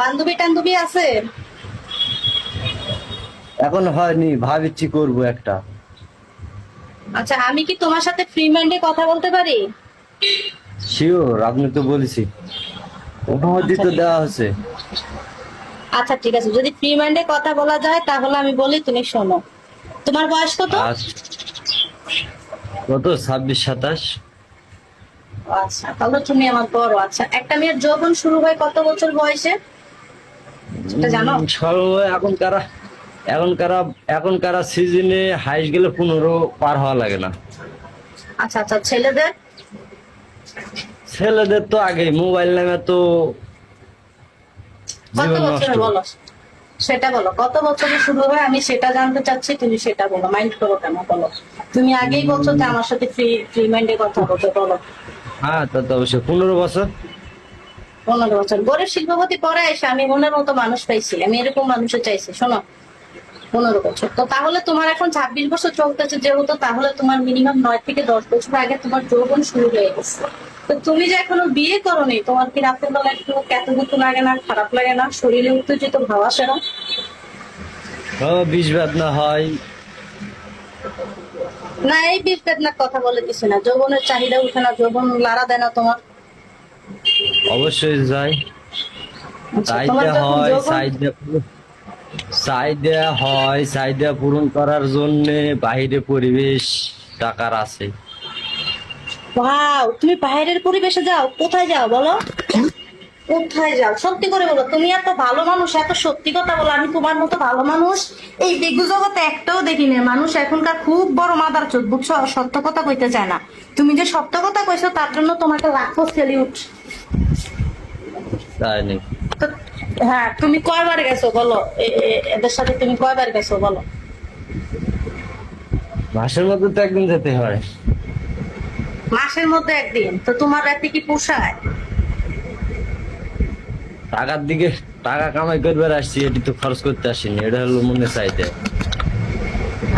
বান্ধবী টান্ধবী আছে? এখন হয়নি, ভাবিচ্ছি করব একটা। আচ্ছা, আমি কি তোমার সাথে ফ্রি মাইন্ডে কথা বলতে পারি? শিওর, আপনি তো বলেছি, অনুমতি আচ্ছা তো ঠিক দেওয়া আছে। হচ্ছে। আচ্ছা ঠিক আছে, যদি ফ্রি মাইন্ডে কথা বলা যায় তাহলে আমি বলি, তুমি শোনো। তোমার বয়স কত? আর কত, 26 27? আচ্ছা, তাহলে তুমি আমার বড়। আচ্ছা, একটা মেয়ের যৌবন শুরু হয় কত বছর বয়সে, সেটা জানো? সর্ব এখনকার এখনকার সিজনে হাইস গেলে 15 পার হওয়া লাগে না। আচ্ছা আচ্ছা, ছেলেদের? ছেলেদের তো আগে মোবাইল নামে তো কত জীবন নষ্ট। বছরে বলো, সেটা বলো, কত বছরে শুরু হয়, আমি সেটা জানতে চাচ্ছি। তুমি সেটা বলো, মাইন্ড করো কেন বলো। তুমি আগেই বলছো যে আমার সাথে ফ্রি ফ্রি মাইন্ডে কথা বলতে, বলো। হ্যাঁ, তা তো অবশ্যই 15 বছর। 15 বছর? গরিব শিল্পপতি পরে এসে আমি মনের মতো মানুষ পাইছি, আমি এরকম মানুষও চাইছি। শোনো, 15 বছর তো তাহলে তোমার এখন 26 বছর চলতেছে যেহেতু, তাহলে তোমার মিনিমাম 9 থেকে 10 বছর আগে তোমার যৌবন শুরু হয়ে গেছে। তো তুমি যে এখনো বিয়ে করোনি, তোমার কি রাতের বেলা একটু ক্যাতুকুতু লাগে না, খারাপ লাগে না, শরীরে উত্তেজিত ভাব আসে না? ও, বিষ বেদনা হয়। না, এই বিষ বেদনার কথা বলে দিছি না, যৌবনের চাহিদা উঠে না, যৌবন লাড়া দেয় না তোমার? অবশ্যই যাই। আচ্ছা, তোমার চাহিদা যখন হয়, যৌবন, চাহিদা পূরণ করার জন্য বাইরে পরিবেশ টাকার আছে। ওয়াও, তুমি বাইরের পরিবেশে যাও? কোথায় যাও বলো, কোথায় যাও সত্যি করে বলো। তুমি এত ভালো মানুষ, এত সত্যি কথা বলো, আমি তোমার মতো ভালো মানুষ এই দিগ্গু জগতে একটাও দেখিনি। মানুষ এখনকার খুব বড় মাদার চোদ, বুঝছো, সত্য কথা কইতে চায় না। তুমি যে সত্য কথা কইছো তার জন্য তোমাকে লাখো সেলিউট। তাই নাকি? তো হ্যাঁ, তুমি কয়বার গেছো বলো, এদের সাথে তুমি কয়বার গেছো বলো? মাসের মধ্যে তো একদিন যেতে হয়। মাসের মধ্যে একদিন? তো তোমার রাতে কি পোষায়? টাকার দিকে, টাকা কামাই করবার আসছি, এটি তো খরচ করতে আসিনি, এটা হলো মনে চাইতে।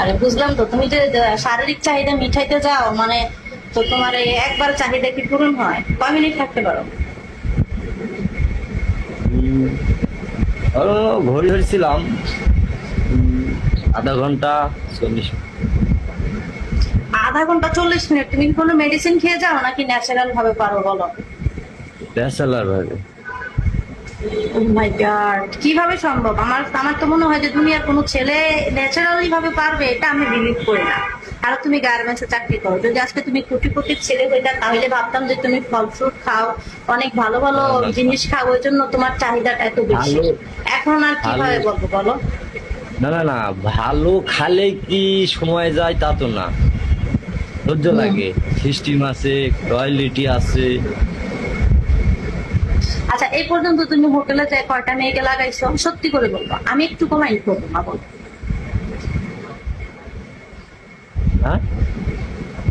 আরে বুঝলাম তো, তুমি যে শারীরিক চাহিদা মিটাইতে যাও মানে, তো তোমার এই একবার চাহিদা কি পূরণ হয়? কয় মিনিট থাকতে পারো? ধরো ঘড়ি ধরছিলাম, আধা ঘন্টা 40 মিনিট। আধা ঘন্টা 40 মিনিট? তুমি কি কোনো মেডিসিন খেয়ে যাও নাকি ন্যাচারাল ভাবে পারো বলো? ব্যাচেলার ভাবে। ও মাই গড, কিভাবে সম্ভব? আমার আমার তো মনে হয় যে দুনিয়ার কোনো ছেলে ন্যাচারালি ভাবে পারবে, এটা আমি বিলিভ করি না। আর তুমি গার্মেন্টসে চাকরি করো, যদি আজকে তুমি কোটিপতির ছেলে হইতা তাহলে ভাবতাম যে তুমি ফল ফ্রুট খাও, অনেক ভালো ভালো না, না, জিনিস খাও, ওই জন্য তোমার চাহিদাটা এত বেশি। ভালো এখন আর ভালো কিভাবে বলবো বলো? না, না, না, ভালো খালে কি সময় যায় তা তো না। ধৈর্য হুম। লাগে, সিস্টেম আছে, টয়লেটি আছে। আচ্ছা, এই পর্যন্ত তুমি হোটেলে যে কয়টা মেয়েকে লাগাইছো সত্যি করে বলবো, আমি একটু কমাইন্ড করবো না, বলো। হ্যাঁ,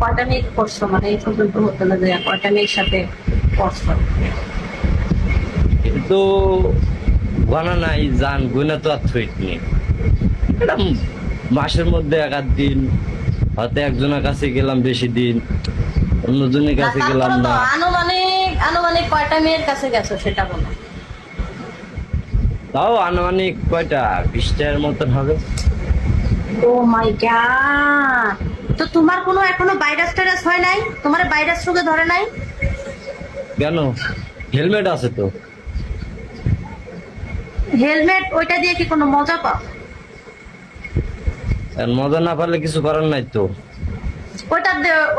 কয়টা মেয়ে করছো, মানে এই পর্যন্ত হোটেলে যে কয়টা মেয়ের সাথে করছো? কিন্তু গোনা নাই, জান গোনা তো আর থইত নেই। এটা মাসের মধ্যে এক আধ দিন, হয়তো একজনের কাছে গেলাম বেশি দিন, অন্যজনের না, কাছে গেলাম তারপরে তো না। আনুমানিক আনুমানিক কয়টা মেয়ের কাছে গেছো সেটা বলো। তাও আনুমানিক কয়টা, 20টার মতন হবে। ও মাই গড, তো তোমার কোনো এখনো ভাইরাস টাইরাস হয় নাই? তোমার ভাইরাস রোগে ধরে নাই? কেন? হেলমেট আছে তো। হেলমেট, ওইটা দিয়ে কি কোনো মজা পাও? আর মজা না পারলে কিছু করার নাই তো। ওইটা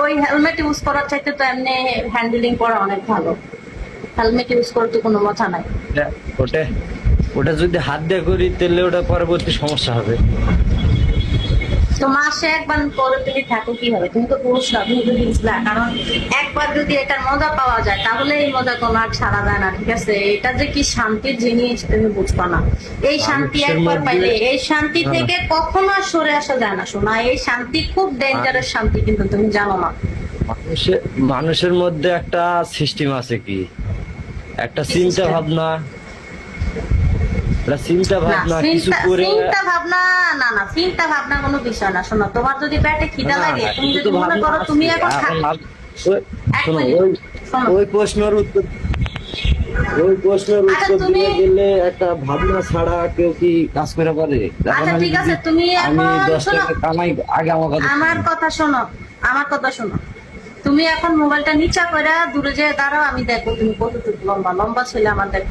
ওই হেলমেট ইউজ করার চাইতে তো এমনি হ্যান্ডেলিং করা অনেক ভালো। হেলমেট ইউজ করতে কোনো মজা নাই। ওটা ওটা ওটা যদি হাত দিয়ে করি তাহলে ওটা পরবর্তী সমস্যা হবে। তো মাসে একবার করে তুমি থাকো কিভাবে? তুমি তো পুরুষ না, তুমি তো বুঝলা। কারণ একবার যদি এটার মজা পাওয়া যায় তাহলে এই মজা কোনো আর ছাড়া যায় না, ঠিক আছে? এটা যে কি শান্তির জিনিস তুমি বুঝবা না। এই শান্তি মানুষের একবার মধ্যে, পাইলে এই শান্তি না, না, থেকে কখনো আর সরে আসা যায় না, শোনা। এই শান্তি খুব ডেঞ্জারাস শান্তি, কিন্তু তুমি জানো না। মানুষের মানুষের মধ্যে একটা সিস্টেম আছে, কি একটা কি চিন্তা system? ভাবনা, একটা চিন্তা না, ভাবনা কিছু চিন্তা করে। চিন্তা ভাবনা, না না, চিন্তা ভাবনা কোনো বিষয় না। শোনো, তোমার যদি পেটে না, খিদা না, লাগে, তুমি কিছু যদি তো মনে ভাবনা করো আছে। তুমি এখন এখন ওই, এক শোনো, মিনিট, ওই শোনো। ওই প্রশ্নের উত্তর, ওই প্রশ্নের আচ্ছা, উত্তর তুমি- দিয়ে দিলে একটা ভাবনা ছাড়া কেউ কি কাজ করে পারে? এখন আচ্ছা, আমি ঠিক আছে, যদি- তুমি আমি এখন 10 শোনো। টাকা কামাই, আগে আমার কথা আমার শুনো। কথা শোনো, আমার কথা শোনো। তুমি এখন মোবাইলটা নিচা করে দূরে যেয়ে দাঁড়াও, আমি দেখবো তুমি কতটুকু লম্বা লম্বা ছেলে আমার দেখো।